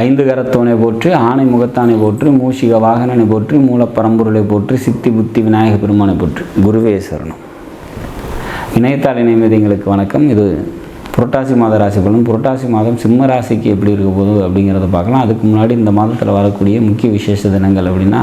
ஐந்து கரத்தோனை போற்றி, ஆணை முகத்தானை போற்றி, மூஷிக வாகனனை போற்றி, மூலப்பரம்பொருளை போற்றி, சித்தி புத்தி விநாயக பெருமானை போற்றி. குருவே சரணம். இணையத்தாள் இணையமைதிங்களுக்கு வணக்கம். இது புரட்டாசி மாத ராசி பலன். புரட்டாசி மாதம் சிம்ம ராசிக்கு எப்படி இருக்க போகுது அப்படிங்கிறத பார்க்கலாம். அதுக்கு முன்னாடி இந்த மாதத்தில் வரக்கூடிய முக்கிய விசேஷ தினங்கள் அப்படின்னா,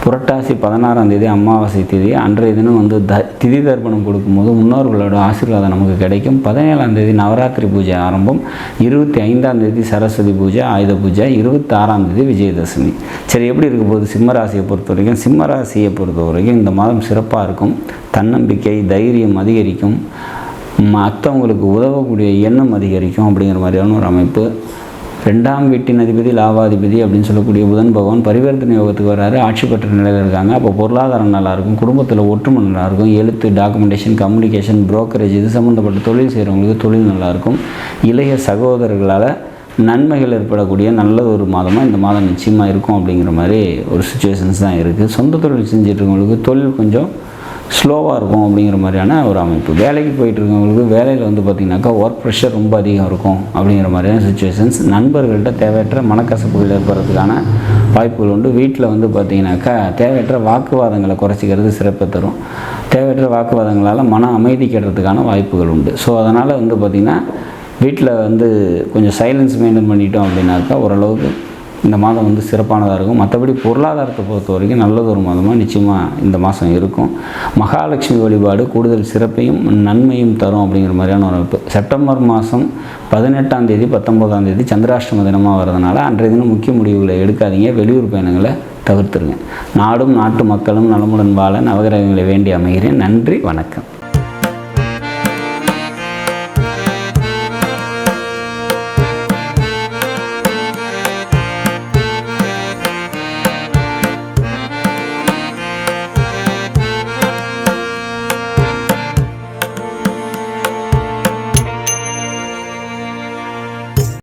புரட்டாசி 16ஆம் தேதி அமாவாசை தேதி. அன்றைய தினம் வந்து திதி தர்ப்பணம் கொடுக்கும்போது முன்னோர்களோட ஆசீர்வாதம் நமக்கு கிடைக்கும். 17ஆம் தேதி நவராத்திரி பூஜை ஆரம்பம். 25ஆம் தேதி சரஸ்வதி பூஜை, ஆயுத பூஜை. 26ஆம் தேதி விஜயதசமி. சரி, எப்படி இருக்க போகுது சிம்ம ராசியை பொறுத்த வரைக்கும்? சிம்ம ராசியை பொறுத்த வரைக்கும் இந்த மாதம் சிறப்பாக இருக்கும். தன்னம்பிக்கை, தைரியம் அதிகரிக்கும். மற்றவங்களுக்கு உதவக்கூடிய எண்ணம் அதிகரிக்கும் அப்படிங்கிற மாதிரியான ஒரு அமைப்பு. 2ஆம் வீட்டின் அதிபதி லாபாதிபதி அப்படின்னு சொல்லக்கூடிய புதன் பகவான் பரிவர்த்தனை யோகத்துக்கு வராரு. ஆட்சி பெற்ற நிலையில் இருக்காங்க. அப்போ பொருளாதாரம் நல்லாயிருக்கும். குடும்பத்தில் ஒற்றுமை நல்லாயிருக்கும். எழுத்து, டாக்குமெண்டேஷன், கம்யூனிகேஷன், புரோக்கரேஜ் இது சம்மந்தப்பட்ட தொழில் செய்கிறவங்களுக்கு தொழில் நல்லாயிருக்கும். இளைய சகோதரர்களால் நன்மைகள் ஏற்படக்கூடிய நல்ல ஒரு மாதமாக இந்த மாதம் நிச்சயமாக இருக்கும் அப்படிங்கிற மாதிரி ஒரு சுச்சுவேஷன்ஸ் தான் இருக்குது. சொந்த தொழில் செஞ்சிட்ருக்கவங்களுக்கு தொழில் கொஞ்சம் ஸ்லோவாக இருக்கும் அப்படிங்கிற மாதிரியான ஒரு அமைப்பு. வேலைக்கு போயிட்டுருக்கவங்களுக்கு வேலையில் வந்து பார்த்திங்கனாக்கா ஒர்க் ப்ரெஷர் ரொம்ப அதிகம் இருக்கும் அப்படிங்கிற மாதிரியான சுச்சுவேஷன்ஸ். நண்பர்கள்ட்ட தேவையற்ற மனக்கசப்புகள் ஏற்படுறதுக்கான வாய்ப்புகள் உண்டு. வீட்டில் வந்து பார்த்திங்கனாக்கா தேவையற்ற வாக்குவாதங்களை குறைச்சிக்கிறது சிறப்பை தரும். தேவையற்ற வாக்குவாதங்களால் மன அமைதி கெடுறதுக்கான வாய்ப்புகள் உண்டு. ஸோ அதனால் வந்து பார்த்திங்கன்னா வீட்டில் வந்து கொஞ்சம் சைலன்ஸ் மெயின்டைன் பண்ணிட்டோம் அப்படின்னாக்கா ஓரளவுக்கு இந்த மாதம் வந்து சிறப்பானதாக இருக்கும். மற்றபடி பொருளாதாரத்தை பொறுத்த வரைக்கும் நல்லது ஒரு மாதமாக நிச்சயமாக இந்த மாதம் இருக்கும். மகாலட்சுமி வழிபாடு கூடுதல் சிறப்பையும் நன்மையும் தரும் அப்படிங்கிற மாதிரியான ஒரு அமைப்பு. செப்டம்பர் மாதம் 18ஆம் தேதி 19ஆம் தேதி சந்திராஷ்டம தினமாக வரதுனால அன்றைய தினம் முக்கிய முடிவுகளை எடுக்காதீங்க. வெளியூர் பயணங்களை தவிர்த்துருங்க. நாடும் நாட்டு மக்களும் நலமுடன் வாழ நவகிரகங்களை வேண்டி அமைகிறேன். நன்றி, வணக்கம்.